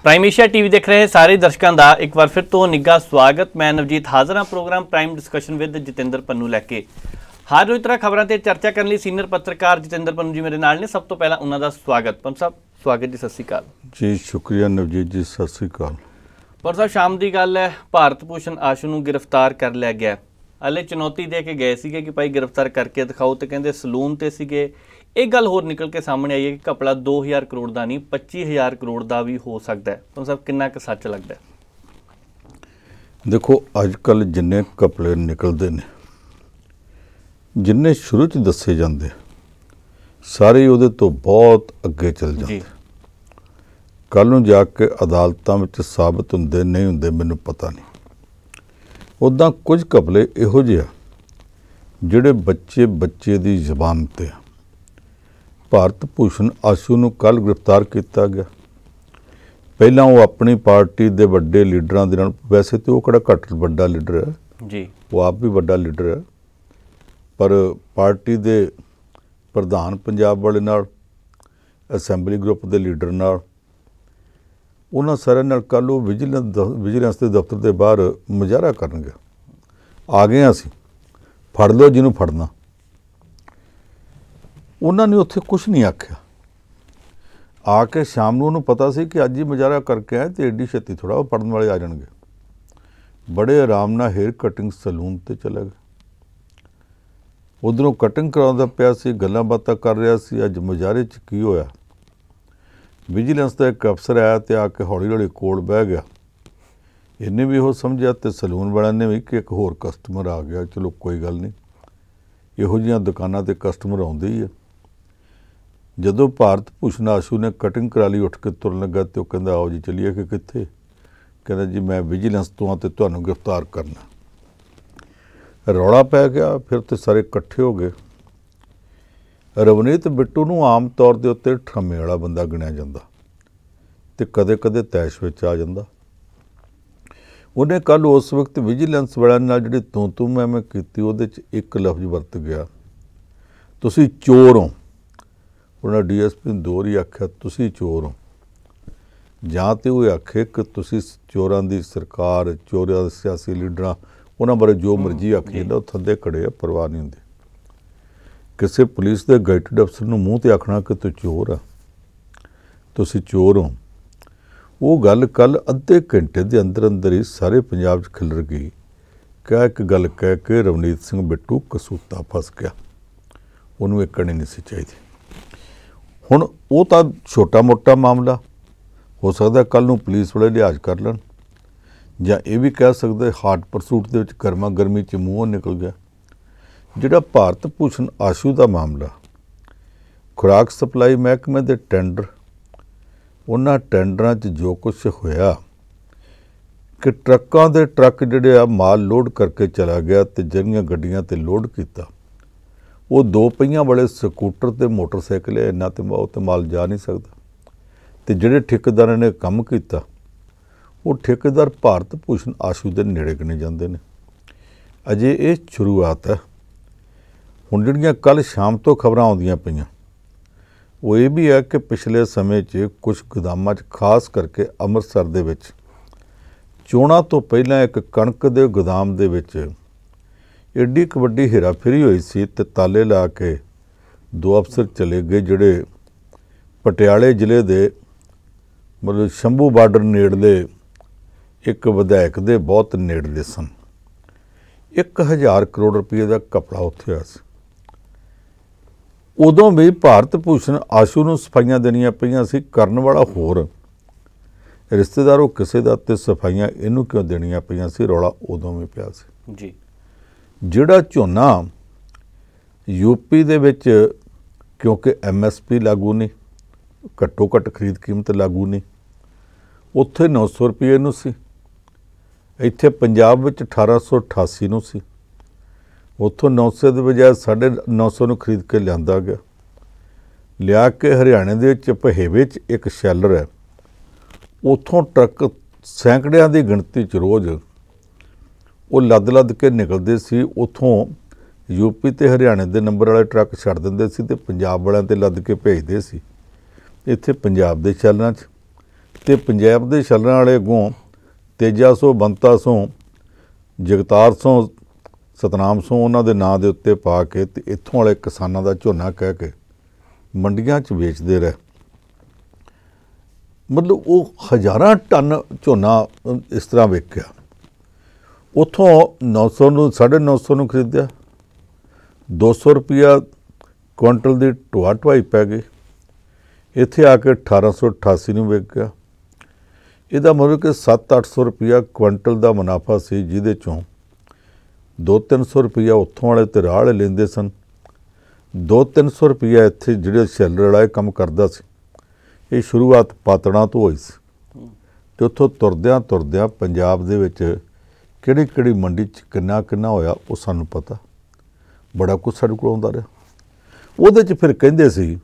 Prime Asia TV देख रहे सारे दर्शकों का एक बार फिर तो निघा स्वागत। मैं नवजीत हाजिर हाँ program prime discussion with Jatinder Pannu लैके। हर रोज़ तरह खबरों से चर्चा करने सीनियर पत्रकार जतिंदर पन्नू जी मेरे नाल ने। सब तो पहला उन्होंने स्वागत। पन्नू साहब स्वागत जी, सत श्री अकाल जी। शुक्रिया नवजीत जी, सत श्री अकाल। पन्नू साहब शाम की गल है, भारत भूषण आशू को गिरफ्तार कर लिया गया। हले चुनौती दे के गए थे कि भाई गिरफ्तार करके दिखाओ, तो कहते सलून ते सीगे। एक गल होर निकल के सामने आई है कि घपला 2000 करोड़ का नहीं 25,000 करोड़ का भी हो सकता है। पन्नू साहब कितना क सच लगता है? देखो अजकल जिन्ने घपले निकलते हैं, जिन्ने शुरू च दसे जाते सारे उहदे तो बहुत अगे चल जाते। कल नूं जाके अदालतां विच साबित हुंदे नहीं हुंदे मैनूं पता नहीं। उदां कुछ घपले इहो जिहे जिहड़े बच्चे दी ज़बान ते आ। भारत भूषण आशू नूं कल गिरफ्तार किया गया। पहलां वो अपनी पार्टी दे वड्डे लीडरां दे नाल, वैसे तो वो किहड़ा घट वड्डा लीडर है जी, वो आप भी वड्डा लीडर है, पर पार्टी दे प्रधान पंजाब वाले नाल, असैंबली ग्रुप दे लीडर नाल, उन्हां सारिਆਂ नाल कल वो विजिलेंस के दफ्तर के बाहर मुजाहरा करनगे। आ गए असीं, फड़ लो जिन्हों फड़ना। उन्होंने उत्थे कुछ नहीं आख्या। आके शाम नूं उन्होंने पता सी कि अज ही मुजाहरा करके आए तो एडी छेती थोड़ा वो पढ़न वाले आ जाएंगे। बड़े आराम नाल हेयर कटिंग सलून ते चले गए। उधरों कटिंग कराउंदा पिया सी, गल्लां बातां कर रहा सी। अज मुजाहरे च की होया, विजिलेंस का एक अफसर आया तो आके हौली हौली कोल बह गया। इन्हें भी वो समझा तो सलून वाले ने भी कि एक होर कस्टमर आ गया। चलो कोई गल नहीं, इहो जिहियां दुकानां ते कस्टमर आउंदे ही है। जदों भारत भूषण आशू ने कटिंग करा ली, उठ के तुरन लगा तो कहंदा आओ जी चलिए। कि कित्थे? कहंदा जी मैं विजिलेंस तो हाँ तो तुहानूं गिरफ्तार करना। रौला पै गया, फिर तो सारे इकट्ठे हो गए। रवनीत बिट्टू नूं आम तौर के उत्ते ठरमे वाला बंदा गिणिया जांदा ते कदे कदे तैश विच आ जांदा। उन्हें कल उस वक्त विजिलेंस वालियां नाल जिहड़ी तूं मैं कीती, उहदे च एक लफ्ज़ वरत गया, तुसीं चोर हो। उन्हें DSP ने दो ही आख्या तुसीं चोर हो, जां तो वो आखे कि तुसीं चोरां दी सरकार, चोरां दे सियासी लीडरां, उन्हां बारे जो मर्जी आखी जांदा, वो थੱਲੇ खड़े आ, परवाह नहीं हुंदी। किसी पुलिस के गैटेड अफसर नूं मूँह ते आखना कि तू चोर आ, तुसीं चोर हो, वो गल कल अद्धे घंटे के अंदर अंदर ही सारे पंजाब च खिलर गई। क्या एक गल कह के रवनीत सिंह बिट्टू कसूता फस गया। उन्होंने एक करनी नहीं सी चाहिए। हुण वो तो छोटा मोटा मामला हो सकता, कल नूं पुलिस वाले लिहाज कर लैण, जां ये भी कह सकते हाट परसूट दे विच गर्मा गर्मी च मूँहों निकल गया। जिहड़ा भारत भूषण आशू का मामला, खुराक सप्लाई महकमे के टेंडर, उन्हां टेंडरां च जो कुछ होया कि ट्रकों के ट्रक जिहड़े आ माल लोड करके चला गया तो ਜਿਹੜੀਆਂ गड्डियां ते लोड किया, वो दो पहियां वाले स्कूटर ते मोटरसाइकिल है, इन्ना तो माल जा नहीं सकता। तो जिहड़े ठेकेदारां ने काम किया, वो ठेकेदार भारत भूषण आशू के नेड़े गिने जाते हैं। अजे ये शुरुआत है। हुण जिहड़ियां कल शाम तो खबरां आउंदियां पईयां, वो ये भी है कि पिछले समय च कुछ गोदामां च, खास करके अमृतसर दे विच चोणां तो पहलां एक कणक दे गोदाम दे विच एडी क वड्डी हेराफेरी होई सी ते ताले ला के दो अफसर चले गए जिहड़े पटियाले जिले दे मतलब शंभू बार्डर नेड़ले एक विधायक दे बहुत नेड़ले सन। 1000 करोड़ रुपये का घपला उत्थे होया सी। उदों भी भारत भूषण आशू नूं सफाइयां देनियां पईयां सी, करन वाला होर रिश्तेदार किसी दा, ते सफाइयां इहनूं क्यों देनियां पईयां सी, रौला उदों भी पिया सी जी। जिहड़ा झोना यूपी दे विच क्योंकि MSP लागू नहीं, घट्टो घट्ट खरीद कीमत लागू नहीं, उत्थे 900 रुपये नूं सी, इत्थे पंजाब विच 1888 नूं सी। उत्थों 900 के बजाय 950 नूं खरीद के लिआंदा गया। लिया के हरियाणे दे विच पहेवे च एक शैलर है, उत्थों ट्रक सैकड़ियां की गिणती च रोज़ वो लद के निकलते सी। उत्थों यूपी ते हरियाणे दे नंबर वाले ट्रक छड्ड दिंदे सी ते पंजाब वालियां ते लद के भेजदे सी। इत्थे पंजाब दे शैलरां च ਤੇ ਪੰਜਾਬ ਦੇ ਛੱਲਣ ਵਾਲੇ ਅੱਗੋਂ ਤੇਜਾ ਸੋ ਬੰਤਾ ਸੋ ਜਗਤਾਰ ਸੋ ਸਤਨਾਮ ਸੋ ਉਹਨਾਂ ਦੇ ਨਾਂ ਦੇ ਉੱਤੇ ਪਾ ਕੇ ਤੇ ਇੱਥੋਂ ਵਾਲੇ ਕਿਸਾਨਾਂ ਦਾ ਝੋਨਾ ਕਹਿ ਕੇ ਮੰਡੀਆਂ 'ਚ ਵੇਚਦੇ ਰਹੇ। ਮਤਲਬ ਉਹ ਹਜ਼ਾਰਾਂ ਟਨ ਝੋਨਾ ਇਸ ਤਰ੍ਹਾਂ ਵੇਚਿਆ। ਉੱਥੋਂ 900 ਨੂੰ 950 ਨੂੰ ਖਰੀਦਿਆ, 200 ਰੁਪਇਆ ਕੁਇੰਟਲ ਦੀ ਢੋਆ ਢੁਆਈ ਪੈ ਗਈ। ਇੱਥੇ ਆ ਕੇ 1888 ਨੂੰ ਵਿਕ ਗਿਆ। ਇਹਦਾ ਮਤਲਬ ਕਿ 700-800 ਰੁਪਇਆ ਕੁਇੰਟਲ ਦਾ ਮੁਨਾਫਾ ਸੀ, ਜਿਹਦੇ 'ਚੋਂ 200-300 ਰੁਪਇਆ ਉੱਥੋਂ ਵਾਲੇ ਤੇ ਰਾਹ ਵਾਲੇ ਲੈਂਦੇ ਸਨ। 200-300 ਰੁਪਇਆ ਇੱਥੇ ਜਿਹੜੇ ਸ਼ੈਲਰ ਵਾਲਾ ਇਹ ਕੰਮ ਕਰਦਾ ਸੀ। ਇਹ ਸ਼ੁਰੂਆਤ ਪਾਤੜਾਂ ਤੋਂ ਹੋਈ ਸੀ ਅਤੇ ਉੱਥੋਂ ਤੁਰਦਿਆਂ ਤੁਰਦਿਆਂ ਪੰਜਾਬ ਦੇ ਵਿੱਚ ਕਿਹੜੀ ਕਿਹੜੀ ਮੰਡੀ 'ਚ ਕਿੰਨਾ ਕਿੰਨਾ ਹੋਇਆ ਉਹ ਸਾਨੂੰ ਪਤਾ। ਬੜਾ ਕੁਛ ਸਾਡੇ ਕੋਲ ਆਉਂਦਾ ਰਿਹਾ। ਉਹਦੇ 'ਚ ਫਿਰ ਕਹਿੰਦੇ ਸੀ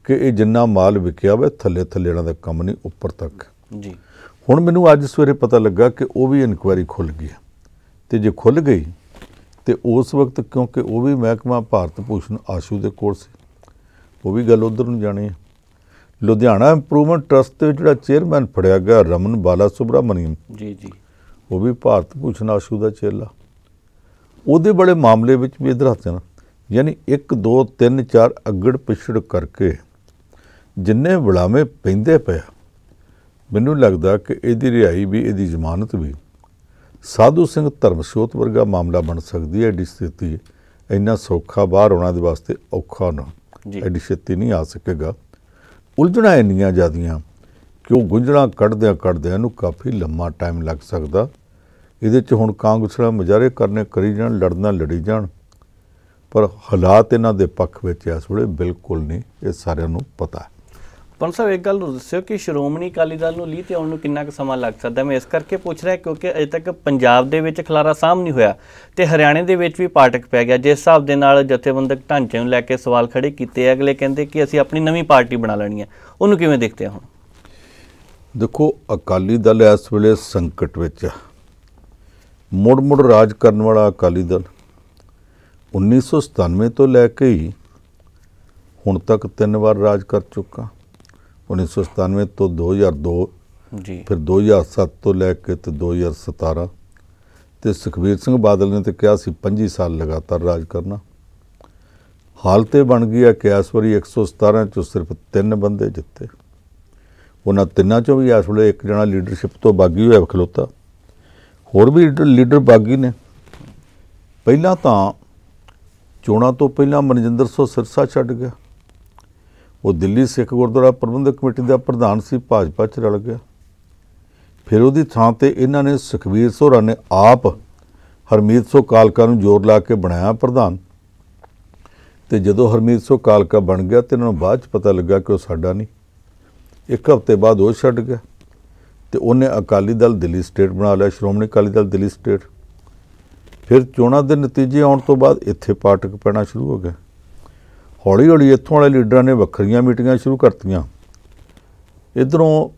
ਕਿ ਇਹ ਜਿੰਨਾ ਮਾਲ ਵਿਕਿਆ ਵਾ ਥੱਲੇ ਥੱਲੇ ਵਾਲਾ ਦਾ ਕੰਮ ਨਹੀਂ, ਉੱਪਰ ਤੱਕ ਜੀ। ਹੁਣ ਮੈਨੂੰ ਅੱਜ ਸਵੇਰੇ ਪਤਾ ਲੱਗਾ ਕਿ ਉਹ ਵੀ ਇਨਕੁਆਇਰੀ ਖੁੱਲ੍ਹ ਗਈ ਅਤੇ ਜੇ ਖੁੱਲ੍ਹ ਗਈ ਤੇ ਉਸ ਵਕਤ ਕਿਉਂਕਿ ਉਹ ਵੀ ਮਹਿਕਮਾ ਭਾਰਤ ਭੂਸ਼ਣ ਆਸ਼ੂ ਦੇ ਕੋਲ ਸੀ, ਉਹ ਵੀ ਗੱਲ ਉੱਧਰ ਨੂੰ ਜਾਣੀ ਹੈ। ਲੁਧਿਆਣਾ ਇੰਪਰੂਵਮੈਂਟ ਟਰਸਟ ਦੇ ਜਿਹੜਾ ਚੇਅਰਮੈਨ ਫੜਿਆ ਗਿਆ ਰਮਨ ਬਾਲਾ ਸੁਬਰਾਮਨੀਅਮ ਜੀ ਜੀ, ਉਹ ਵੀ ਭਾਰਤ ਭੂਸ਼ਣ ਆਸ਼ੂ ਦਾ ਚੇਲਾ। ਉਹਦੇ ਬੜੇ ਮਾਮਲੇ ਵਿੱਚ ਵੀ ਇੱਧਰ ਹੱਥ ਨਾ, ਯਾਨੀ 1 2 3 4 ਅੱਗੜ ਪਿਛੜ ਕਰਕੇ ਜਿੰਨੇ ਵਿਲਾਵੇਂ ਪੈਂਦੇ ਪਏ, ਮੈਨੂੰ ਲੱਗਦਾ ਕਿ ਇਹਦੀ ਰਿਹਾਈ ਵੀ ਇਹਦੀ ਜ਼ਮਾਨਤ ਵੀ ਸਾਧੂ ਸਿੰਘ ਧਰਮਸੋਤ ਵਰਗਾ ਮਾਮਲਾ ਬਣ ਸਕਦੀ ਹੈ। ਐਡੀ ਸਥਿਤੀ ਇੰਨਾ ਸੌਖਾ ਬਾਹਰ ਆਉਣਾ ਦੇ ਵਾਸਤੇ ਔਖਾ ਨਾ, ਐਡੀ ਛੇਤੀ ਨਹੀਂ ਆ ਸਕੇਗਾ। ਉਲਝਣਾ ਇੰਨੀਆਂ ਜ਼ਿਆਦੀਆਂ ਕਿ ਉਹ ਗੁੰਝਲਾਂ ਕੱਢਦਿਆਂ ਇਹਨੂੰ ਕਾਫੀ ਲੰਮਾ ਟਾਈਮ ਲੱਗ ਸਕਦਾ। ਇਹਦੇ 'ਚ ਹੁਣ ਕਾਂਗਰਸ ਨਾਲ ਮੁਜ਼ਾਹਰੇ ਕਰਨੇ ਕਰੀ ਜਾਣ, ਲੜਨਾ ਲੜੀ ਜਾਣ, ਪਰ ਹਾਲਾਤ ਇਹਨਾਂ ਦੇ ਪੱਖ ਵਿੱਚ ਇਸ ਵੇਲੇ ਬਿਲਕੁਲ ਨਹੀਂ, ਇਹ ਸਾਰਿਆਂ ਨੂੰ ਪਤਾ ਹੈ। ਪੰਡ ਸਾਹਿਬ ਇੱਕ ਗੱਲ ਦੱਸਿਓ ਕਿ ਸ਼੍ਰੋਮਣੀ ਅਕਾਲੀ ਦਲ ਨੂੰ ਲੀਹ 'ਤੇ ਆਉਣ ਨੂੰ ਕਿੰਨਾ ਕੁ ਸਮਾਂ ਲੱਗ ਸਕਦਾ? ਮੈਂ ਇਸ ਕਰਕੇ ਪੁੱਛ ਰਿਹਾ ਕਿਉਂਕਿ ਅਜੇ ਤੱਕ ਪੰਜਾਬ ਦੇ ਵਿੱਚ ਖਲਾਰਾ ਸਾਹਮ ਨਹੀਂ ਹੋਇਆ ਅਤੇ ਹਰਿਆਣੇ ਦੇ ਵਿੱਚ ਵੀ ਪਾਟਕ ਪੈ ਗਿਆ। ਜਿਸ ਹਿਸਾਬ ਦੇ ਨਾਲ ਜਥੇਬੰਦਕ ਢਾਂਚੇ ਨੂੰ ਲੈ ਕੇ ਸਵਾਲ ਖੜੇ ਕੀਤੇ, ਅਗਲੇ ਕਹਿੰਦੇ ਕਿ ਅਸੀਂ ਆਪਣੀ ਨਵੀਂ ਪਾਰਟੀ ਬਣਾ ਲੈਣੀ ਹੈ, ਉਹਨੂੰ ਕਿਵੇਂ ਦੇਖਦੇ ਹੋ? ਹੁਣ ਦੇਖੋ, ਅਕਾਲੀ ਦਲ ਇਸ ਵੇਲੇ ਸੰਕਟ ਵਿੱਚ ਆ। ਮੁੜ ਰਾਜ ਕਰਨ ਵਾਲਾ ਅਕਾਲੀ ਦਲ 1997 ਤੋਂ ਲੈ ਕੇ ਹੀ ਹੁਣ ਤੱਕ 3 ਵਾਰ ਰਾਜ ਕਰ ਚੁੱਕਾ। 1997 ਤੋਂ 2002 ਜੀ, ਫਿਰ 2007 ਤੋਂ ਲੈ ਕੇ ਤੇ 2017, ਤੇ ਸੁਖਬੀਰ ਸਿੰਘ ਬਾਦਲ ਨੇ ਤਾਂ ਕਿਹਾ ਸੀ 25 ਸਾਲ ਲਗਾਤਾਰ ਰਾਜ ਕਰਨਾ। ਹਾਲਤ ਇਹ ਬਣ ਗਈ ਹੈ ਕਿ ਇਸ ਵਾਰੀ 117 'ਚੋਂ ਸਿਰਫ 3 ਬੰਦੇ ਜਿੱਤੇ। ਉਹਨਾਂ ਤਿੰਨਾਂ 'ਚੋਂ ਵੀ ਇਸ ਵੇਲੇ ਇੱਕ ਜਣਾ ਲੀਡਰਸ਼ਿਪ ਤੋਂ ਬਾਗੀ ਹੋਇਆ ਖਲੋਤਾ, ਹੋਰ ਵੀ ਲੀਡਰ ਬਾਗੀ ਨੇ। ਪਹਿਲਾਂ ਤਾਂ ਚੋਣਾਂ ਤੋਂ ਪਹਿਲਾਂ ਮਨਜਿੰਦਰ ਸਿੰਘ ਸਿਰਸਾ ਛੱਡ ਗਿਆ, ਉਹ ਦਿੱਲੀ ਸਿੱਖ ਗੁਰਦੁਆਰਾ ਪ੍ਰਬੰਧਕ ਕਮੇਟੀ ਦਾ ਪ੍ਰਧਾਨ ਸੀ, ਭਾਜਪਾ 'ਚ ਰਲ ਗਿਆ। ਫਿਰ ਉਹਦੀ ਥਾਂ ਤੇ ਇਹਨਾਂ ਨੇ ਸੁਖਬੀਰ ਸੋਹਰਾ ਨੇ ਆਪ ਹਰਮੀਤ ਸਿੰਘ ਕਾਲਕਾ ਨੂੰ ਜ਼ੋਰ ਲਾ ਕੇ ਬਣਾਇਆ ਪ੍ਰਧਾਨ, ਤੇ ਜਦੋਂ ਹਰਮੀਤ ਸਿੰਘ ਕਾਲਕਾ ਬਣ ਗਿਆ ਤੇ ਇਹਨਾਂ ਨੂੰ ਬਾਅਦ 'ਚ ਪਤਾ ਲੱਗਾ ਕਿ ਉਹ ਸਾਡਾ ਨਹੀਂ। 1 ਹਫ਼ਤੇ ਬਾਅਦ ਉਹ ਛੱਡ ਗਿਆ ਤੇ ਉਹਨੇ ਅਕਾਲੀ ਦਲ ਦਿੱਲੀ ਸਟੇਟ ਬਣਾ ਲਿਆ, ਸ਼੍ਰੋਮਣੀ ਅਕਾਲੀ ਦਲ ਦਿੱਲੀ ਸਟੇਟ। ਫਿਰ ਚੋਣਾਂ ਦੇ ਨਤੀਜੇ ਆਉਣ ਤੋਂ ਬਾਅਦ ਇੱਥੇ ਪਾਟਕ ਪੈਣਾ ਸ਼ੁਰੂ ਹੋ ਗਿਆ। ਹੌਲੀ ਹੌਲੀ ਇੱਥੋਂ ਵਾਲੇ ਲੀਡਰਾਂ ਨੇ ਵੱਖਰੀਆਂ ਮੀਟਿੰਗਾਂ ਸ਼ੁਰੂ ਕਰਤੀਆਂ। ਇੱਧਰੋਂ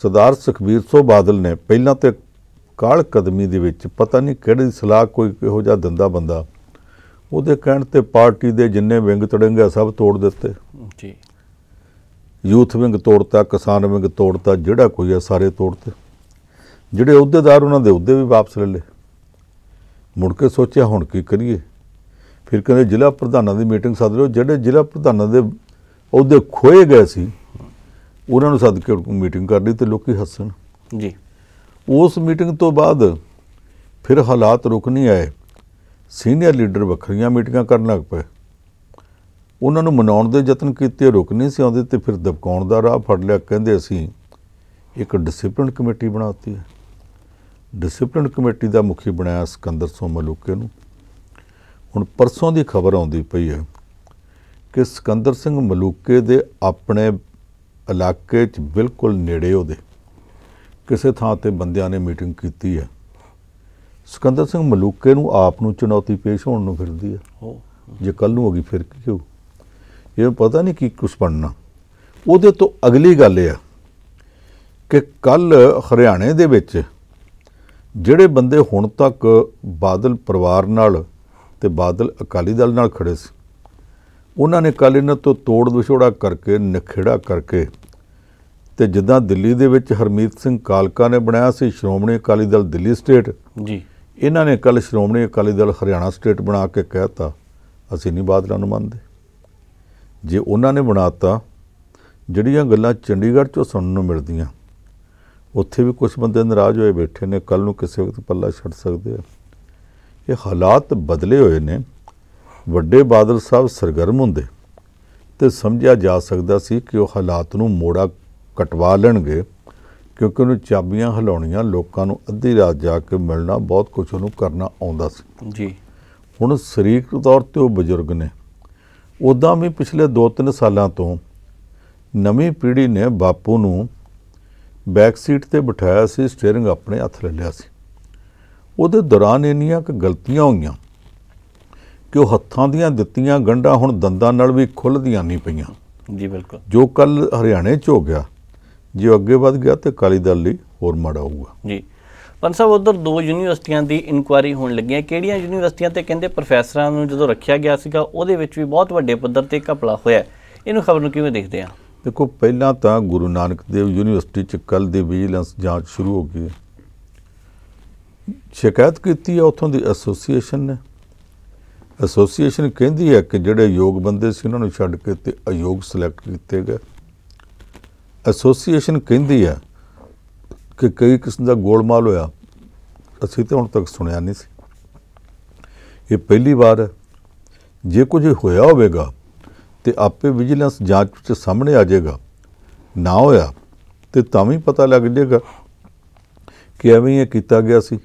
ਸਰਦਾਰ ਸੁਖਬੀਰ ਸਿੰਘ ਬਾਦਲ ਨੇ ਪਹਿਲਾਂ ਤੇ ਕਾਹਲ ਕਦਮੀ ਦੇ ਵਿੱਚ ਪਤਾ ਨਹੀਂ ਕਿਹੜੀ ਸਲਾਹ ਕੋਈ ਇਹੋ ਜਿਹਾ ਦਿੰਦਾ ਬੰਦਾ, ਉਹਦੇ ਕਹਿਣ ਤੇ ਪਾਰਟੀ ਦੇ ਜਿੰਨੇ ਵਿੰਗ ਤੜੰਗੇ ਸਭ ਤੋੜ ਦਿੱਤੇ ਜੀ। ਯੂਥ ਵਿੰਗ ਤੋੜਤਾ, ਕਿਸਾਨ ਵਿੰਗ ਤੋੜਤਾ, ਜਿਹੜਾ ਕੋਈ ਆ ਸਾਰੇ ਤੋੜਤੇ। ਜਿਹੜੇ ਅਹੁਦੇਦਾਰ ਉਹਨਾਂ ਦੇ ਅਹੁਦੇ ਵੀ ਵਾਪਸ ਲੈ ਲਏ। ਮੁੜ ਕੇ ਸੋਚਿਆ ਹੁਣ ਕੀ ਕਰੀਏ। ਫਿਰ ਕਹਿੰਦੇ ਜ਼ਿਲ੍ਹਾ ਪ੍ਰਧਾਨਾਂ ਦੀ ਮੀਟਿੰਗ ਸੱਦ ਲਓ। ਜਿਹੜੇ ਜ਼ਿਲ੍ਹਾ ਪ੍ਰਧਾਨਾਂ ਦੇ ਅਹੁਦੇ ਖੋਏ ਗਏ ਸੀ ਉਹਨਾਂ ਨੂੰ ਸੱਦ ਕੇ ਮੀਟਿੰਗ ਕਰ ਲਈ ਤੇ ਲੋਕੀ ਹੱਸਣ ਜੀ। ਉਸ ਮੀਟਿੰਗ ਤੋਂ ਬਾਅਦ ਫਿਰ ਹਾਲਾਤ ਰੁਕ ਨਹੀਂ ਆਏ। ਸੀਨੀਅਰ ਲੀਡਰ ਵੱਖਰੀਆਂ ਮੀਟਿੰਗਾਂ ਕਰਨ ਲੱਗ ਪਏ। ਉਹਨਾਂ ਨੂੰ ਮਨਾਉਣ ਦੇ ਯਤਨ ਕੀਤੇ, ਰੁਕ ਨਹੀਂ ਸੀ ਆਉਂਦੇ, ਤੇ ਫਿਰ ਦਬਕਾਉਣ ਦਾ ਰਾਹ ਫੜ ਲਿਆ। ਕਹਿੰਦੇ ਅਸੀਂ ਇੱਕ ਡਿਸਿਪਲਿਨ ਕਮੇਟੀ ਬਣਾਤੀ ਹੈ। ਡਿਸਿਪਲਿਨ ਕਮੇਟੀ ਦਾ ਮੁਖੀ ਬਣਾਇਆ ਸਿਕੰਦਰ ਸਿੰਘ ਮਲੂਕੇ ਨੂੰ। ਹੁਣ ਪਰਸੋਂ ਦੀ ਖਬਰ ਆਉਂਦੀ ਪਈ ਹੈ ਕਿ ਸਿਕੰਦਰ ਸਿੰਘ ਮਲੂਕੇ ਦੇ ਆਪਣੇ ਇਲਾਕੇ 'ਚ ਬਿਲਕੁਲ ਨੇੜੇ ਉਹਦੇ ਕਿਸੇ ਥਾਂ 'ਤੇ ਬੰਦਿਆਂ ਨੇ ਮੀਟਿੰਗ ਕੀਤੀ ਹੈ। ਸਿਕੰਦਰ ਸਿੰਘ ਮਲੂਕੇ ਨੂੰ ਆਪ ਨੂੰ ਚੁਣੌਤੀ ਪੇਸ਼ ਹੋਣ ਨੂੰ ਫਿਰਦੀ ਹੈ। ਜੇ ਕੱਲ੍ਹ ਨੂੰ ਹੋ ਗਈ ਫਿਰ ਕੀ ਹੋਊ, ਇਹ ਪਤਾ ਨਹੀਂ ਕੀ ਕੁਛ ਬਣਨਾ। ਉਹਦੇ ਤੋਂ ਅਗਲੀ ਗੱਲ ਇਹ ਆ ਕਿ ਕੱਲ੍ਹ ਹਰਿਆਣੇ ਦੇ ਵਿੱਚ ਜਿਹੜੇ ਬੰਦੇ ਹੁਣ ਤੱਕ ਬਾਦਲ ਪਰਿਵਾਰ ਨਾਲ ਤੇ ਬਾਦਲ ਅਕਾਲੀ ਦਲ ਨਾਲ ਖੜੇ ਸੀ, ਉਹਨਾਂ ਨੇ ਕੱਲ੍ਹ ਇਹਨਾਂ ਤੋਂ ਤੋੜ ਵਿਛੋੜਾ ਕਰਕੇ, ਨਖੇੜਾ ਕਰਕੇ ਤੇ ਜਿੱਦਾਂ ਦਿੱਲੀ ਦੇ ਵਿੱਚ ਹਰਮੀਤ ਸਿੰਘ ਕਾਲਕਾ ਨੇ ਬਣਾਇਆ ਸੀ ਸ਼੍ਰੋਮਣੀ ਅਕਾਲੀ ਦਲ ਦਿੱਲੀ ਸਟੇਟ, ਜੀ ਇਹਨਾਂ ਨੇ ਕੱਲ੍ਹ ਸ਼੍ਰੋਮਣੀ ਅਕਾਲੀ ਦਲ ਹਰਿਆਣਾ ਸਟੇਟ ਬਣਾ ਕੇ ਕਹਿਤਾ ਅਸੀਂ ਨਹੀਂ ਬਾਦਲਾਂ ਨੂੰ ਮੰਨਦੇ। ਜੇ ਉਹਨਾਂ ਨੇ ਬਣਾਤਾ, ਜਿਹੜੀਆਂ ਗੱਲਾਂ ਚੰਡੀਗੜ੍ਹ 'ਚੋਂ ਸੁਣਨ ਨੂੰ ਮਿਲਦੀਆਂ, ਉੱਥੇ ਵੀ ਕੁਝ ਬੰਦੇ ਨਾਰਾਜ਼ ਹੋਏ ਬੈਠੇ ਨੇ, ਕੱਲ੍ਹ ਨੂੰ ਕਿਸੇ ਵਕਤ ਪੱਲਾ ਛੱਡ ਸਕਦੇ ਆ। ਇਹ ਹਾਲਾਤ ਬਦਲੇ ਹੋਏ ਨੇ। ਵੱਡੇ ਬਾਦਲ ਸਾਹਿਬ ਸਰਗਰਮ ਹੁੰਦੇ ਤੇ ਸਮਝਿਆ ਜਾ ਸਕਦਾ ਸੀ ਕਿ ਉਹ ਹਾਲਾਤ ਨੂੰ ਮੋੜਾ ਕਟਵਾ ਲੈਣਗੇ, ਕਿਉਂਕਿ ਉਹਨੂੰ ਚਾਬੀਆਂ ਹਿਲਾਉਣੀਆਂ, ਲੋਕਾਂ ਨੂੰ ਅੱਧੀ ਰਾਤ ਜਾ ਕੇ ਮਿਲਣਾ, ਬਹੁਤ ਕੁਝ ਉਹਨੂੰ ਕਰਨਾ ਆਉਂਦਾ ਸੀ। ਜੀ ਹੁਣ ਸਰੀਰਕ ਤੌਰ 'ਤੇ ਉਹ ਬਜ਼ੁਰਗ ਨੇ। ਉੱਦਾਂ ਵੀ ਪਿਛਲੇ 2-3 ਸਾਲਾਂ ਤੋਂ ਨਵੀਂ ਪੀੜ੍ਹੀ ਨੇ ਬਾਪੂ ਨੂੰ ਬੈਕ ਸੀਟ 'ਤੇ ਬਿਠਾਇਆ ਸੀ, ਸਟੀਅਰਿੰਗ ਆਪਣੇ ਹੱਥ ਲੈ ਲਿਆ ਸੀ। ਉਹਦੇ ਦੌਰਾਨ ਇੰਨੀਆਂ ਕੁ ਗਲਤੀਆਂ ਹੋਈਆਂ ਕਿ ਉਹ ਹੱਥਾਂ ਦੀਆਂ ਦਿੱਤੀਆਂ ਗੰਢਾਂ ਹੁਣ ਦੰਦਾਂ ਨਾਲ ਵੀ ਖੁੱਲ੍ਹਦੀਆਂ ਨਹੀਂ ਪਈਆਂ। ਜੀ ਬਿਲਕੁਲ। ਜੋ ਕੱਲ੍ਹ ਹਰਿਆਣੇ 'ਚ ਹੋ ਗਿਆ, ਜੇ ਉਹ ਅੱਗੇ ਵੱਧ ਗਿਆ ਤਾਂ ਅਕਾਲੀ ਦਲ ਲਈ ਹੋਰ ਮਾੜਾ ਹੋਊਗਾ। ਜੀ ਪੰਜ ਸਾਹਿਬ, ਉੱਧਰ 2 ਯੂਨੀਵਰਸਿਟੀਆਂ ਦੀ ਇਨਕੁਆਇਰੀ ਹੋਣ ਲੱਗੀਆਂ। ਕਿਹੜੀਆਂ ਯੂਨੀਵਰਸਿਟੀਆਂ ਤੇ ਕਹਿੰਦੇ ਪ੍ਰੋਫੈਸਰਾਂ ਨੂੰ ਜਦੋਂ ਰੱਖਿਆ ਗਿਆ ਸੀਗਾ ਉਹਦੇ ਵਿੱਚ ਵੀ ਬਹੁਤ ਵੱਡੇ ਪੱਧਰ ਤੇ ਘਪਲਾ ਹੋਇਆ। ਇਹਨੂੰ ਖਬਰ ਨੂੰ ਕਿਵੇਂ ਦੇਖਦੇ ਆ? ਦੇਖੋ, ਪਹਿਲਾਂ ਤਾਂ ਗੁਰੂ ਨਾਨਕ ਦੇਵ ਯੂਨੀਵਰਸਿਟੀ 'ਚ ਕੱਲ੍ਹ ਦੀ ਵਿਜੀਲੈਂਸ ਜਾਂਚ ਸ਼ੁਰੂ ਹੋ ਗਈ। ਸ਼ਿਕਾਇਤ ਕੀਤੀ ਹੈ ਉੱਥੋਂ ਦੀ ਐਸੋਸੀਏਸ਼ਨ ਨੇ। ਐਸੋਸੀਏਸ਼ਨ ਕਹਿੰਦੀ ਹੈ ਕਿ ਜਿਹੜੇ ਯੋਗ ਬੰਦੇ ਸੀ ਉਹਨਾਂ ਨੂੰ ਛੱਡ ਕੇ ਤੇ ਅਯੋਗ ਸਿਲੈਕਟ ਕੀਤੇ ਗਏ। ਐਸੋਸੀਏਸ਼ਨ ਕਹਿੰਦੀ ਹੈ ਕਿ ਕਈ ਕਿਸਮ ਦਾ ਗੋਲਮਾਲ ਹੋਇਆ। ਅਸੀਂ ਤਾਂ ਹੁਣ ਤੱਕ ਸੁਣਿਆ ਨਹੀਂ ਸੀ। ਇਹ ਪਹਿਲੀ ਵਾਰ ਹੈ। ਜੇ ਕੁਝ ਹੋਇਆ ਹੋਵੇਗਾ ਤੇ ਆਪੇ ਵਿਜੀਲੈਂਸ ਜਾਂਚ ਵਿੱਚ ਸਾਹਮਣੇ ਆ ਜਾਏਗਾ। ਨਾ ਹੋਇਆ ਤੇ ਤਾਂ ਵੀ ਪਤਾ ਲੱਗ ਜਾਏਗਾ ਕਿ ਐਵੇਂ ਇਹ ਕੀਤਾ ਗਿਆ ਸੀ।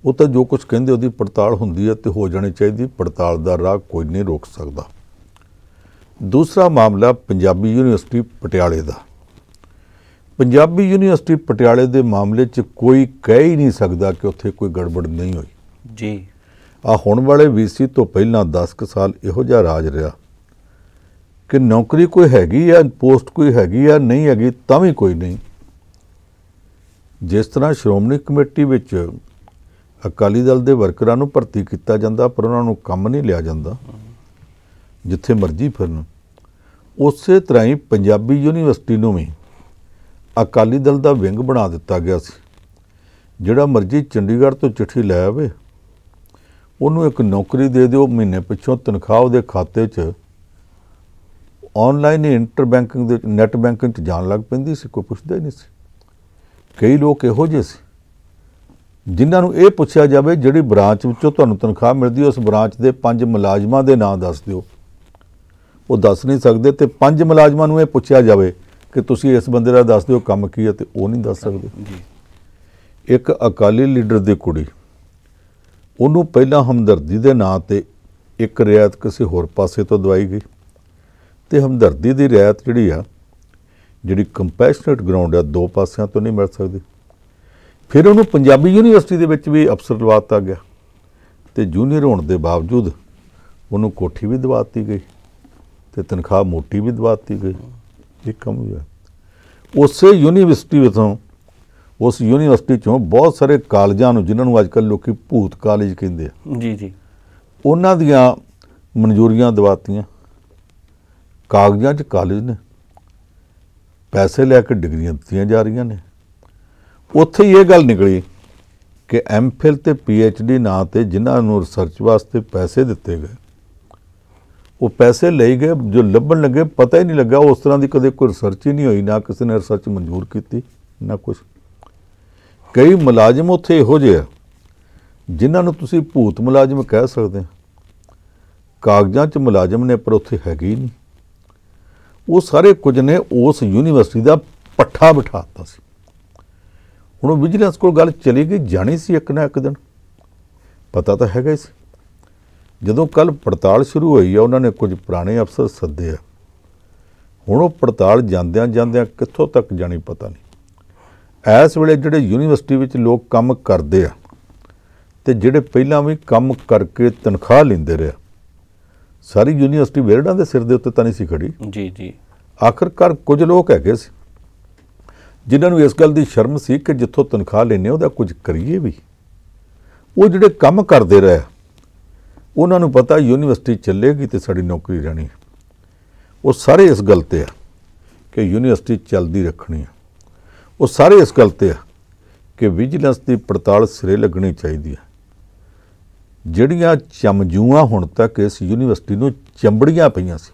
ਉਹ ਤਾਂ ਜੋ ਕੁਝ ਕਹਿੰਦੇ ਉਹਦੀ ਪੜਤਾਲ ਹੁੰਦੀ ਹੈ ਤੇ ਹੋ ਜਾਣੀ ਚਾਹੀਦੀ। ਪੜਤਾਲ ਦਾ ਰਾਹ ਕੋਈ ਨਹੀਂ ਰੋਕ ਸਕਦਾ। ਦੂਸਰਾ ਮਾਮਲਾ ਪੰਜਾਬੀ ਯੂਨੀਵਰਸਿਟੀ ਪਟਿਆਲੇ ਦਾ। ਪੰਜਾਬੀ ਯੂਨੀਵਰਸਿਟੀ ਪਟਿਆਲੇ ਦੇ ਮਾਮਲੇ 'ਚ ਕੋਈ ਕਹਿ ਹੀ ਨਹੀਂ ਸਕਦਾ ਕਿ ਉੱਥੇ ਕੋਈ ਗੜਬੜ ਨਹੀਂ ਹੋਈ। ਜੀ ਆ ਹੁਣ ਵਾਲੇ ਵੀਸੀ ਤੋਂ ਪਹਿਲਾਂ 10 ਕੁ ਸਾਲ ਇਹੋ ਜਿਹਾ ਰਾਜ ਰਿਹਾ ਕਿ ਨੌਕਰੀ ਕੋਈ ਹੈਗੀ ਆ, ਪੋਸਟ ਕੋਈ ਹੈਗੀ ਆ, ਨਹੀਂ ਹੈਗੀ ਤਾਂ ਵੀ ਕੋਈ ਨਹੀਂ। ਜਿਸ ਤਰ੍ਹਾਂ ਸ਼੍ਰੋਮਣੀ ਕਮੇਟੀ ਵਿੱਚ ਅਕਾਲੀ ਦਲ ਦੇ ਵਰਕਰਾਂ ਨੂੰ ਭਰਤੀ ਕੀਤਾ ਜਾਂਦਾ ਪਰ ਉਹਨਾਂ ਨੂੰ ਕੰਮ ਨਹੀਂ ਲਿਆ ਜਾਂਦਾ, ਜਿੱਥੇ ਮਰਜ਼ੀ ਫਿਰਨ, ਉਸੇ ਤਰ੍ਹਾਂ ਹੀ ਪੰਜਾਬੀ ਯੂਨੀਵਰਸਿਟੀ ਨੂੰ ਵੀ ਅਕਾਲੀ ਦਲ ਦਾ ਵਿੰਗ ਬਣਾ ਦਿੱਤਾ ਗਿਆ ਸੀ। ਜਿਹੜਾ ਮਰਜ਼ੀ ਚੰਡੀਗੜ੍ਹ ਤੋਂ ਚਿੱਠੀ ਲੈ ਆਵੇ, ਉਹਨੂੰ ਇੱਕ ਨੌਕਰੀ ਦੇ ਦਿਓ, ਮਹੀਨੇ ਪਿੱਛੋਂ ਤਨਖਾਹ ਉਹਦੇ ਖਾਤੇ 'ਚ ਆਨਲਾਈਨ ਹੀ ਇੰਟਰ ਬੈਂਕਿੰਗ ਦੇ ਨੈੱਟ ਬੈਂਕਿੰਗ 'ਚ ਜਾਣ ਲੱਗ ਪੈਂਦੀ ਸੀ। ਕੋਈ ਪੁੱਛਦਾ ਹੀ ਨਹੀਂ ਸੀ। ਕਈ ਲੋਕ ਇਹੋ ਜਿਹੇ ਸੀ ਜਿਨ੍ਹਾਂ ਨੂੰ ਇਹ ਪੁੱਛਿਆ ਜਾਵੇ ਜਿਹੜੀ ਬ੍ਰਾਂਚ ਵਿੱਚੋਂ ਤੁਹਾਨੂੰ ਤਨਖਾਹ ਮਿਲਦੀ ਉਸ ਬ੍ਰਾਂਚ ਦੇ 5 ਮੁਲਾਜ਼ਮਾਂ ਦੇ ਨਾਂ ਦੱਸ ਦਿਓ, ਉਹ ਦੱਸ ਨਹੀਂ ਸਕਦੇ। ਤੇ 5 ਮੁਲਾਜ਼ਮਾਂ ਨੂੰ ਇਹ ਪੁੱਛਿਆ ਜਾਵੇ ਕਿ ਤੁਸੀਂ ਇਸ ਬੰਦੇ ਦਾ ਦੱਸ ਦਿਓ ਕੰਮ ਕੀ ਹੈ, ਤੇ ਉਹ ਨਹੀਂ ਦੱਸ ਸਕਦੇ। ਇੱਕ ਅਕਾਲੀ ਲੀਡਰ ਦੀ ਕੁੜੀ, ਉਹਨੂੰ ਪਹਿਲਾਂ ਹਮਦਰਦੀ ਦੇ ਨਾਂ ਤੇ ਇੱਕ ਰਿਆਇਤ ਕਿਸੇ ਹੋਰ ਪਾਸੇ ਤੋਂ ਦਵਾਈ ਗਈ, ਤੇ ਹਮਦਰਦੀ ਦੀ ਰਿਆਇਤ ਜਿਹੜੀ ਕੰਪੈਸ਼ਨੇਟ ਗਰਾਊਂਡ ਆ, 2 ਪਾਸਿਆਂ ਤੋਂ ਨਹੀਂ ਮਿਲ ਸਕਦੀ। ਫਿਰ ਉਹਨੂੰ ਪੰਜਾਬੀ ਯੂਨੀਵਰਸਿਟੀ ਦੇ ਵਿੱਚ ਵੀ ਅਫਸਰ ਲਵਾਤਾ ਗਿਆ, ਤੇ ਜੂਨੀਅਰ ਹੋਣ ਦੇ ਬਾਵਜੂਦ ਉਹਨੂੰ ਕੋਠੀ ਵੀ ਦਵਾਤੀ ਗਈ ਤੇ ਤਨਖਾਹ ਮੋਟੀ ਵੀ ਦਵਾਤੀ ਗਈ। ਇਹ ਕੰਮ ਹੋਇਆ। ਉਸੇ ਯੂਨੀਵਰਸਿਟੀ ਵਿੱਚੋਂ, ਉਸ ਯੂਨੀਵਰਸਿਟੀ 'ਚੋਂ ਬਹੁਤ ਸਾਰੇ ਕਾਲਜਾਂ ਨੂੰ, ਜਿਨ੍ਹਾਂ ਨੂੰ ਅੱਜ ਕੱਲ੍ਹ ਲੋਕੀ ਭੂਤ ਕਾਲਜ ਕਹਿੰਦੇ ਆ, ਜੀ ਉਹਨਾਂ ਦੀਆਂ ਮਨਜ਼ੂਰੀਆਂ ਦਵਾਤੀਆਂ। ਕਾਗਜ਼ਾਂ 'ਚ ਕਾਲਜ ਨੇ, ਪੈਸੇ ਲੈ ਕੇ ਡਿਗਰੀਆਂ ਦਿੱਤੀਆਂ ਜਾ ਰਹੀਆਂ ਨੇ। ਉੱਥੇ ਹੀ ਇਹ ਗੱਲ ਨਿਕਲੀ ਕਿ ਐਮਫਿਲ ਤੇ PhD ਨਾਂ ਤੇ ਜਿਨ੍ਹਾਂ ਨੂੰ ਰਿਸਰਚ ਵਾਸਤੇ ਪੈਸੇ ਦਿੱਤੇ ਗਏ, ਉਹ ਪੈਸੇ ਲਈ ਗਏ, ਜੋ ਲੱਭਣ ਲੱਗੇ ਪਤਾ ਹੀ ਨਹੀਂ ਲੱਗਾ। ਉਸ ਤਰ੍ਹਾਂ ਦੀ ਕਦੇ ਕੋਈ ਰਿਸਰਚ ਹੀ ਨਹੀਂ ਹੋਈ, ਨਾ ਕਿਸੇ ਨੇ ਰਿਸਰਚ ਮਨਜ਼ੂਰ ਕੀਤੀ, ਨਾ ਕੁਛ। ਕਈ ਮੁਲਾਜ਼ਮ ਉੱਥੇ ਇਹੋ ਜਿਹੇ ਆ ਜਿਨ੍ਹਾਂ ਨੂੰ ਤੁਸੀਂ ਭੂਤ ਮੁਲਾਜ਼ਮ ਕਹਿ ਸਕਦੇ। ਕਾਗਜ਼ਾਂ 'ਚ ਮੁਲਾਜ਼ਮ ਨੇ ਪਰ ਉੱਥੇ ਹੈਗੇ ਹੀ ਨਹੀਂ। ਉਹ ਸਾਰੇ ਕੁਝ ਨੇ ਉਸ ਯੂਨੀਵਰਸਿਟੀ ਦਾ ਪੱਠਾ ਬਿਠਾਤਾ ਸੀ। ਹੁਣ ਵਿਜੀਲੈਂਸ ਕੋਲ ਗੱਲ ਚਲੀ ਗਈ, ਜਾਣੀ ਸੀ ਇੱਕ ਨਾ ਇੱਕ ਦਿਨ, ਪਤਾ ਤਾਂ ਹੈਗਾ ਹੀ ਸੀ। ਜਦੋਂ ਕੱਲ੍ਹ ਪੜਤਾਲ ਸ਼ੁਰੂ ਹੋਈ ਆ, ਉਹਨਾਂ ਨੇ ਕੁਝ ਪੁਰਾਣੇ ਅਫਸਰ ਸੱਦੇ ਆ। ਹੁਣ ਉਹ ਪੜਤਾਲ ਜਾਂਦਿਆਂ ਜਾਂਦਿਆਂ ਕਿੱਥੋਂ ਤੱਕ ਜਾਣੀ ਪਤਾ ਨਹੀਂ। ਇਸ ਵੇਲੇ ਜਿਹੜੇ ਯੂਨੀਵਰਸਿਟੀ ਵਿੱਚ ਲੋਕ ਕੰਮ ਕਰਦੇ ਆ ਤੇ ਜਿਹੜੇ ਪਹਿਲਾਂ ਵੀ ਕੰਮ ਕਰਕੇ ਤਨਖਾਹ ਲੈਂਦੇ ਰਹੇ, ਸਾਰੀ ਯੂਨੀਵਰਸਿਟੀ ਵੇਰੜਾਂ ਦੇ ਸਿਰ ਦੇ ਉੱਤੇ ਤਾਂ ਨਹੀਂ ਸੀ ਖੜੀ। ਜੀ ਆਖਰਕਾਰ ਕੁਝ ਲੋਕ ਹੈਗੇ ਸੀ ਜਿਨ੍ਹਾਂ ਨੂੰ ਇਸ ਗੱਲ ਦੀ ਸ਼ਰਮ ਸੀ ਕਿ ਜਿੱਥੋਂ ਤਨਖਾਹ ਲੈਂਦੇ ਉਹਦਾ ਕੁਝ ਕਰੀਏ ਵੀ। ਉਹ ਜਿਹੜੇ ਕੰਮ ਕਰਦੇ ਰਹੇ, ਉਹਨਾਂ ਨੂੰ ਪਤਾ ਯੂਨੀਵਰਸਿਟੀ ਚੱਲੇਗੀ ਤੇ ਸਾਡੀ ਨੌਕਰੀ ਰਹਿਣੀ। ਉਹ ਸਾਰੇ ਇਸ ਗੱਲ ਤੇ ਆ कि यूनीवर्सिटी चलती रखनी है। वो सारे इस गल ते आ कि विजिलेंस की पड़ताल सिरे लगनी चाहिए है। ਜਿਹੜੀਆਂ ਚਮਜੂਆਂ ਹੁਣ तक इस यूनीवर्सिटी ਨੂੰ ਚੰਬੜੀਆਂ ਪਈਆਂ ਸੀ,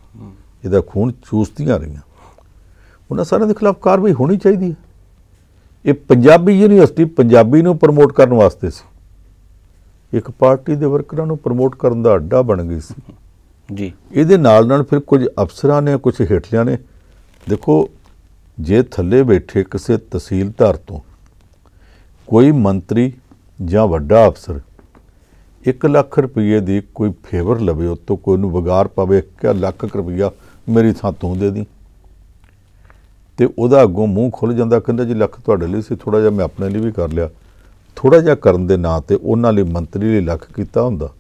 ਇਹਦਾ खून ਚੂਸਦੀਆਂ ਰਹੀਆਂ, ਉਹਨਾਂ ਸਾਰਿਆਂ ਦੇ ਖਿਲਾਫ ਕਾਰਵਾਈ ਹੋਣੀ ਚਾਹੀਦੀ ਹੈ। ਇਹ ਪੰਜਾਬੀ यूनीवर्सिटी ਪੰਜਾਬੀ ਨੂੰ ਪ੍ਰਮੋਟ ਕਰਨ ਵਾਸਤੇ ਸੀ, ਇੱਕ ਪਾਰਟੀ ਦੇ ਵਰਕਰਾਂ ਨੂੰ ਪ੍ਰਮੋਟ ਕਰਨ ਦਾ ਅੱਡਾ ਬਣ ਗਈ ਸੀ ਜੀ। ਇਹਦੇ ਨਾਲ ਫਿਰ ਕੁਝ ਅਫਸਰਾਂ ਨੇ, ਕੁਝ ਹੇਠਲਿਆਂ ਨੇ, ਦੇਖੋ ਜੇ ਥੱਲੇ ਬੈਠੇ ਕਿਸੇ ਤਹਿਸੀਲਦਾਰ ਤੋਂ ਕੋਈ ਮੰਤਰੀ ਜਾਂ ਵੱਡਾ ਅਫਸਰ 1 ਲੱਖ ਰੁਪਏ ਦੀ ਕੋਈ ਫੇਵਰ ਲਵੇ, ਉਤੋਂ ਕੋਈ ਨੂੰ ਵਿਗਾਰ ਪਵੇ ਕਿ ਲੱਖ ਰੁਪਈਆ ਮੇਰੀ ਥਾਂ ਤੂੰ ਦੇ ਦੀ, ਤੇ ਉਹਦਾ ਅੱਗੋਂ ਮੂੰਹ ਖੁੱਲ੍ਹ ਜਾਂਦਾ, ਕਹਿੰਦਾ ਜੀ ਲੱਖ ਤੁਹਾਡੇ ਲਈ ਸੀ, ਥੋੜ੍ਹਾ ਜਿਹਾ ਮੈਂ ਆਪਣੇ ਲਈ ਵੀ ਕਰ ਲਿਆ। ਥੋੜ੍ਹਾ ਜਿਹਾ ਕਰਨ ਦੇ ਨਾਂ 'ਤੇ ਉਹਨਾਂ ਲਈ ਮੰਤਰੀ ਲਈ ਲੱਖ ਕੀਤਾ ਹੁੰਦਾ,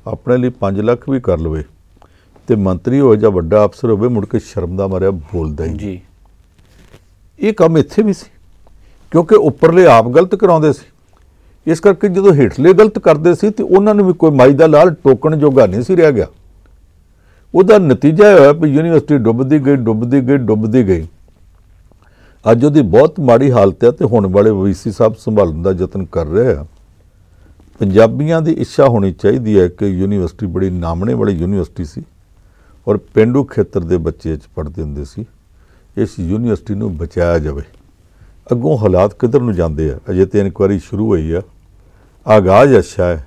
ਆਪਣੇ ਲਈ 5 ਲੱਖ ਵੀ ਕਰ ਲਵੇ, ਤੇ ਮੰਤਰੀ ਹੋਵੇ ਜਾਂ ਵੱਡਾ ਅਫਸਰ ਹੋਵੇ ਮੁੜ ਕੇ ਸ਼ਰਮ ਦਾ ਮਾਰਿਆ ਬੋਲਦਾ ਹੀ ਜੀ। ਇਹ ਕੰਮ ਇੱਥੇ ਵੀ ਸੀ, ਕਿਉਂਕਿ ਉੱਪਰਲੇ ਆਪ ਗਲਤ ਕਰਾਉਂਦੇ ਸੀ। ਇਸ ਕਰਕੇ ਜਦੋਂ ਹੇਠਲੇ ਗਲਤ ਕਰਦੇ ਸੀ ਤੇ ਉਹਨਾਂ ਨੂੰ ਵੀ ਕੋਈ ਮਾਈ ਦਾ ਲਾਲ ਟੋਕਣ ਜੋਗਾ ਨਹੀਂ ਸੀ ਰਹਿ ਗਿਆ। ਉਹਦਾ ਨਤੀਜਾ ਇਹ ਹੋਇਆ ਵੀ यूनीवर्सिटी ਡੁੱਬਦੀ ਗਈ, ਡੁੱਬਦੀ ਗਈ, ਡੁੱਬਦੀ ਗਈ। ਅੱਜ ਉਹਦੀ ਬਹੁਤ ਮਾੜੀ ਹਾਲਤ ਹੈ ਤੇ ਹੁਣ ਵਾਲੇ VC ਸਾਹਿਬ ਸੰਭਾਲਣ ਦਾ ਯਤਨ ਕਰ ਰਹੇ ਆ। ਪੰਜਾਬੀਆਂ ਦੀ ਇੱਛਾ ਹੋਣੀ ਚਾਹੀਦੀ ਹੈ ਕਿ यूनीवर्सिटी ਬੜੀ ਨਾਮਣੇ ਵਾਲੀ यूनीवर्सिटी ਸੀ ਔਰ ਪੇਂਡੂ ਖੇਤਰ ਦੇ ਬੱਚੇ 'ਚ ਪੜ੍ਹਦੇ ਹੁੰਦੇ ਸੀ। ਇਸ यूनीवर्सिटी ਨੂੰ ਬਚਾਇਆ ਜਾਵੇ। ਅੱਗੋਂ ਹਾਲਾਤ ਕਿੱਧਰ ਨੂੰ ਜਾਂਦੇ ਆ, ਅਜੇ ਤੇ ਇਨਕੁਆਇਰੀ ਸ਼ੁਰੂ ਹੋਈ ਆ। आगाज अच्छा है,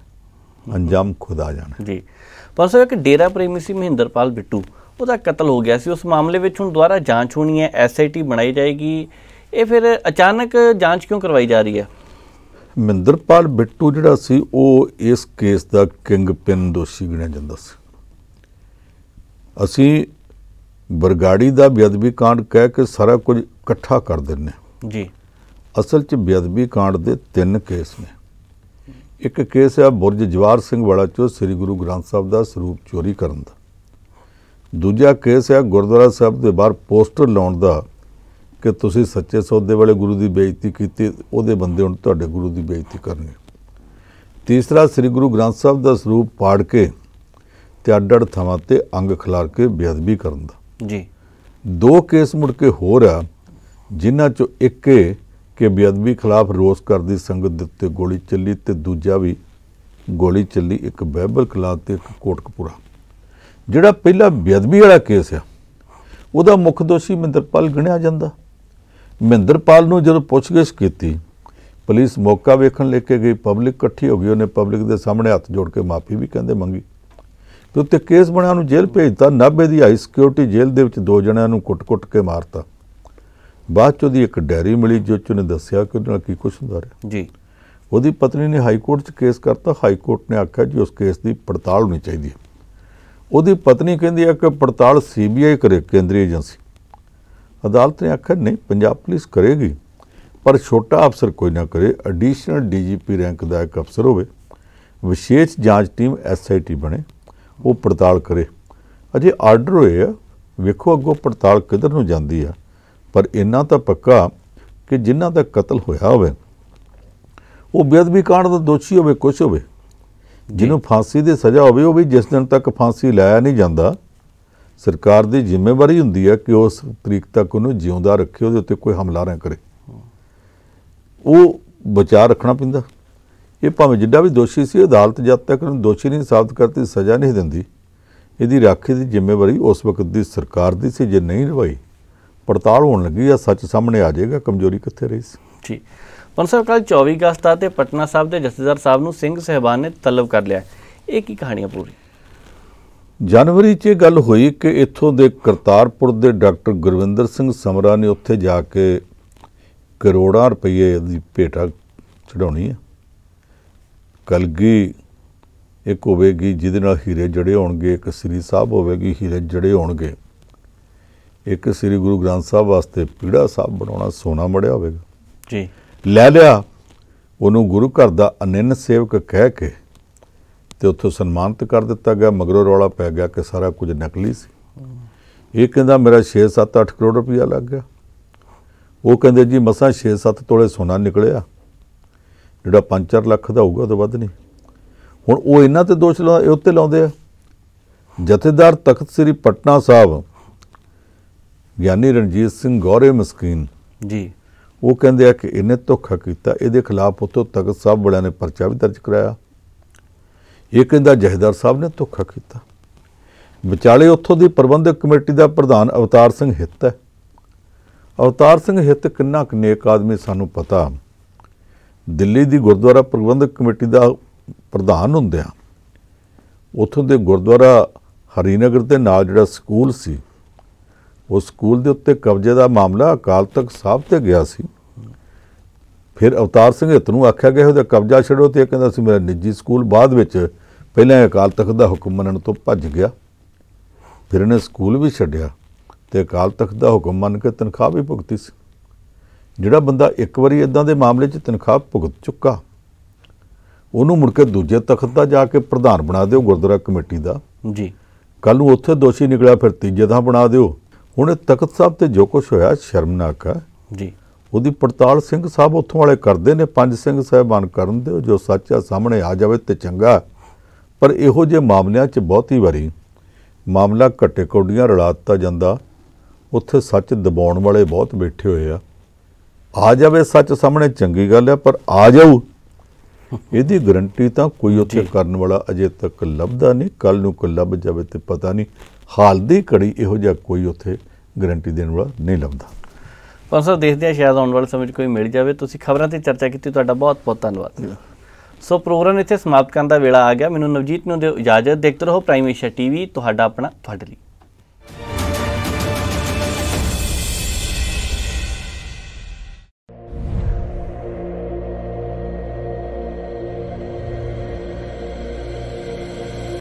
अंजाम खुदा जाने जी। पर सर एक डेरा प्रेमी सी महेंद्रपाल बिट्टू, ਉਹਦਾ कतल हो गया सी, उस मामले में हुण दोबारा जांच होनी है, SIT बनाई जाएगी, ये फिर अचानक जांच क्यों करवाई जा रही है? महेंद्रपाल बिट्टू जिहड़ा सी ਉਹ इस केस का किंग पिन दोषी गिणिया ਜਾਂਦਾ ਸੀ। ਅਸੀਂ बरगाड़ी का बेअदबी कांड कह के सारा कुछ इकट्ठा कर दिंदे जी। असल च बेअदबी कांड के 3 केस ने। एक केस है बुरज जवाहर सिंह वाला चो श्री गुरु ग्रंथ साहब का सरूप चोरी करन दा। दूजा केस है गुरुद्वारा साहब के बाहर पोस्टर लाउण दा कि तुसी सच्चे सौदे वाले गुरु की बेइज्जती कीती, उहदे बंदे हुण तुहाडे गुरु की बेइज्जती करनगे। तीसरा श्री गुरु ग्रंथ साहब का सरूप पाड़ के ते अड्ड अड्ड थावां ते अंग खिलार के बेअदबी करन दा जी। 2 केस मुड़ के होर आ, जिन्हां चों एक कि बेअदबी खिलाफ रोस करती संगत दे उत्ते गोली चली, तो दूजा भी गोली चली एक बाइबल कलास ते एक कोटकपुरा। जिहड़ा पहला बेअदबी वाला केस है उहदा मुख दोषी महेंद्रपाल गिणिया जांदा। महेंद्रपाल नूं जदों पुछगिछ कीती, पुलिस मौका वेखण लेके गई, पब्लिक इकट्ठी हो गई, उन्हें पब्लिक के सामने हत्थ जोड़ के माफ़ी भी कहते मंगी, तो उत्ते केस बणिया नूं जेल भेजता। नाभे की हाई सिक्योरिटी जेल दे विच 2 जणिਆਂ ਨੂੰ कुट-कुट के मारता। बाद च ਉਹਦੀ ਇੱਕ ਡਾਇਰੀ ਮਿਲੀ ਜਿਸ 'ਚ ਉਹਨੇ ਦੱਸਿਆ ਕਿ ਉਹਦੇ ਨਾਲ ਕੀ ਕੁਛ ਹੁੰਦਾ ਰਿਹਾ ਜੀ। ਉਹਦੀ ਪਤਨੀ ਨੇ ਹਾਈ ਕੋਰਟ 'ਚ ਕੇਸ ਕਰਤਾ। ਹਾਈ ਕੋਰਟ ਨੇ ਆਖਿਆ ਜੀ ਉਸ ਕੇਸ ਦੀ ਪੜਤਾਲ ਹੋਣੀ ਚਾਹੀਦੀ ਹੈ। ਉਹਦੀ ਪਤਨੀ ਕਹਿੰਦੀ ਹੈ ਕਿ ਪੜਤਾਲ CBI ਕਰੇ, ਕੇਂਦਰੀ ਏਜੰਸੀ। ਅਦਾਲਤ ਨੇ ਆਖਿਆ ਨਹੀਂ, ਪੰਜਾਬ ਪੁਲਿਸ ਕਰੇਗੀ, ਪਰ ਛੋਟਾ ਅਫਸਰ ਕੋਈ ਨਾ ਕਰੇ, ਐਡੀਸ਼ਨਲ DGP ਰੈਂਕ ਦਾ ਇੱਕ ਅਫਸਰ ਹੋਵੇ, ਵਿਸ਼ੇਸ਼ ਜਾਂਚ ਟੀਮ SIT ਬਣੇ, ਉਹ ਪੜਤਾਲ ਕਰੇ। ਅਜੇ ਆਰਡਰ ਹੋਏ ਆ, ਵੇਖੋ ਅੱਗੋਂ ਪੜਤਾਲ ਕਿੱਧਰ ਨੂੰ ਜਾਂਦੀ ਆ। पर इन्ना तो पक्का कि जिन्हां दा कतल होया होवे वो बेअदबी कांड दा दोषी होवे, कुछ होवे, जिन्हों फांसी की सज़ा होवे, वो भी जिस दिन तक फांसी लाया नहीं जाता, सरकार की जिम्मेवारी हुंदी है कि उस तरीक तक उन्होंने जिउंदा रखे, उहदे उत्ते कोई हमला ना करे, वो बचा रखना पैंदा। ये भावें जिड्डा भी दोषी सी, अदालत जद तक उन्हें दोषी नहीं साबित करती सज़ा नहीं दिंदी, इहदी राखी की जिम्मेवारी उस वक्त की सरकार की सी। जे नहीं निभाई पड़ताल होने लगी या सच सामने आ जाएगा कमजोरी कित्थे रही सी जी। पर सर कल 24 अगस्त ते पटना साहब के जथेदार साहब नूं सिंह साहिबान ने तलब कर लिया, ये की कहानी है पूरी? जनवरी च गल हुई कि इत्थों के करतारपुर के डॉक्टर गुरविंदर सिंह समरा ने उत्थे जाके करोड़ां रुपये की भेटा चढ़ाउणी है। कलगी एक होवेगी जिहदे नाल हीरे जड़े होणगे, एक श्री साहब होवेगी हीरे जड़े होणगे, एक श्री गुरु ग्रंथ साहब वास्ते पीड़ा साहब बनाना सोना मड़िया होगा जी। लै लिया उन्होंने गुरु घर का अनिन्न सेवक कह के तो उत्थों सन्मानित कर दिता गया। मगरों रौला पै गया कि सारा कुछ नकली सी। ये कहता मेरा 6-7-8 करोड़ रुपया लग गया। वो कहते जी मसा 6-7 तोले सोना निकलिया, जिहड़ा 5-4 लाख का होगा तो वध नहीं। हुण वो इन्हां ते दोष उत्ते लाउंदे आ। जथेदार तख्त श्री पटना साहब ਗਿਆਨੀ ਰਣਜੀਤ ਸਿੰਘ ਗੌਰੇ ਮਸਕੀਨ ਜੀ, ਉਹ ਕਹਿੰਦੇ ਆ ਕਿ ਇਹਨੇ ਧੋਖਾ ਕੀਤਾ, ਇਹਦੇ ਖਿਲਾਫ ਉੱਥੋਂ ਤਖਤ ਸਾਹਿਬ ਵਾਲਿਆਂ ਨੇ ਪਰਚਾ ਵੀ ਦਰਜ ਕਰਾਇਆ। ਇਹ ਕਹਿੰਦਾ ਜਥੇਦਾਰ ਸਾਹਿਬ ਨੇ ਧੋਖਾ ਕੀਤਾ। ਵਿਚਾਲੇ ਉੱਥੋਂ ਦੀ ਪ੍ਰਬੰਧਕ ਕਮੇਟੀ ਦਾ ਪ੍ਰਧਾਨ ਅਵਤਾਰ ਸਿੰਘ ਹਿੱਤ ਹੈ। ਅਵਤਾਰ ਸਿੰਘ ਹਿੱਤ ਕਿੰਨਾ ਕੁ ਨੇਕ ਆਦਮੀ ਸਾਨੂੰ ਪਤਾ। ਦਿੱਲੀ ਦੀ ਗੁਰਦੁਆਰਾ ਪ੍ਰਬੰਧਕ ਕਮੇਟੀ ਦਾ ਪ੍ਰਧਾਨ ਹੁੰਦਿਆਂ ਉੱਥੋਂ ਦੇ ਗੁਰਦੁਆਰਾ ਹਰੀਨਗਰ ਦੇ ਨਾਲ ਜਿਹੜਾ ਸਕੂਲ ਸੀ, ਉਸ ਸਕੂਲ ਦੇ ਉੱਤੇ ਕਬਜ਼ੇ ਦਾ ਮਾਮਲਾ ਅਕਾਲ ਤਖਤ ਸਾਹਿਬ ਤੇ ਗਿਆ ਸੀ। ਫਿਰ ਅਵਤਾਰ ਸਿੰਘ ਹਿੱਤ ਨੂੰ ਆਖਿਆ ਗਿਆ ਉਹਦਾ ਕਬਜ਼ਾ ਛੱਡੋ, ਤੇ ਇਹ ਕਹਿੰਦਾ ਸੀ ਮੇਰਾ ਨਿੱਜੀ ਸਕੂਲ। ਬਾਅਦ ਵਿੱਚ ਪਹਿਲਾਂ ਅਕਾਲ ਤਖਤ ਦਾ ਹੁਕਮ ਮੰਨਣ ਤੋਂ ਭੱਜ ਗਿਆ, ਫਿਰ ਇਹਨੇ ਸਕੂਲ ਵੀ ਛੱਡਿਆ ਤੇ ਅਕਾਲ ਤਖਤ ਦਾ ਹੁਕਮ ਮੰਨ ਕੇ ਤਨਖਾਹ ਵੀ ਭੁਗਤੀ ਸੀ। ਜਿਹੜਾ ਬੰਦਾ ਇੱਕ ਵਾਰੀ ਇਦਾਂ ਦੇ ਮਾਮਲੇ 'ਚ ਤਨਖਾਹ ਭੁਗਤ ਚੁੱਕਾ, ਉਹਨੂੰ ਮੁੜ ਕੇ ਦੂਜੇ ਤਖਤ ਦਾ ਜਾ ਕੇ ਪ੍ਰਧਾਨ ਬਣਾ ਦਿਓ ਗੁਰਦੁਆਰਾ ਕਮੇਟੀ ਦਾ ਜੀ, ਕੱਲ ਨੂੰ ਉੱਥੇ ਦੋਸ਼ੀ ਨਿਕਲਿਆ ਫਿਰ ਤੀਜੇ ਦਾ ਬਣਾ ਦਿਓ। ਹੁਣ ਇਹ ਤਖਤ ਸਾਹਿਬ ਤੇ ਜੋ ਕੁਛ ਹੋਇਆ ਸ਼ਰਮਨਾਕ ਹੈ ਜੀ। ਉਹਦੀ ਪੜਤਾਲ ਸਿੰਘ ਸਾਹਿਬ ਉੱਥੋਂ ਵਾਲੇ ਕਰਦੇ ਨੇ, 5 ਸਿੰਘ ਸਾਹਿਬਾਨ ਕਰਨ ਦਿਓ, ਜੋ ਸੱਚ ਆ ਸਾਹਮਣੇ ਆ ਜਾਵੇ ਤੇ ਚੰਗਾ। ਪਰ ਇਹੋ ਜਿਹੇ ਮਾਮਲਿਆਂ 'ਚ ਬਹੁਤੀ ਵਾਰੀ ਮਾਮਲਾ ਘੱਟੇ ਕੌਡੀਆਂ ਰਲਾ ਦਿੱਤਾ ਜਾਂਦਾ। ਉੱਥੇ ਸੱਚ ਦਬਾਉਣ ਵਾਲੇ ਬਹੁਤ ਬੈਠੇ ਹੋਏ ਆ ਜਾਵੇ ਸੱਚ ਸਾਹਮਣੇ ਚੰਗੀ ਗੱਲ ਹੈ, ਪਰ ਆ ਜਾਊ ਇਹਦੀ ਗਰੰਟੀ ਤਾਂ ਕੋਈ ਉੱਥੇ ਕਰਨ ਵਾਲਾ ਅਜੇ ਤੱਕ ਲੱਭਦਾ ਨਹੀਂ। ਕੱਲ ਨੂੰ ਕੋਈ ਲੱਭ ਜਾਵੇ ਤੇ ਪਤਾ ਨਹੀਂ। ਹਾਲ ਦੀ ਘੜੀ ਇਹੋ ਜਿਹਾ ਕੋਈ ਉੱਥੇ ਗਰੰਟੀ ਦੇਣ ਵਾਲਾ ਨਹੀਂ ਲੱਭਦਾ। ਪੰਜ ਸਾਹਿਬ, ਦੇਖਦੇ ਹਾਂ ਸ਼ਾਇਦ ਆਉਣ ਵਾਲੇ ਸਮੇਂ 'ਚ ਕੋਈ ਮਿਲ ਜਾਵੇ। ਤੁਸੀਂ ਖਬਰਾਂ ਤੇ ਚਰਚਾ ਕੀਤੀ, ਤੁਹਾਡਾ ਬਹੁਤ ਬਹੁਤ ਧੰਨਵਾਦ। ਸੋ ਪ੍ਰੋਗਰਾਮ ਇੱਥੇ ਸਮਾਪਤ ਕਰਨ ਦਾ ਵੇਲਾ ਆ ਗਿਆ। ਮੈਨੂੰ ਨਵਜੀਤ ਨੂੰ ਦਿਓ ਇਜਾਜ਼ਤ। ਦੇਖਦੇ ਰਹੋ ਪ੍ਰਾਈਮ ਏਸ਼ੀਆ TV, ਤੁਹਾਡਾ ਆਪਣਾ ਤੁਹਾਡੇ ਲਈ।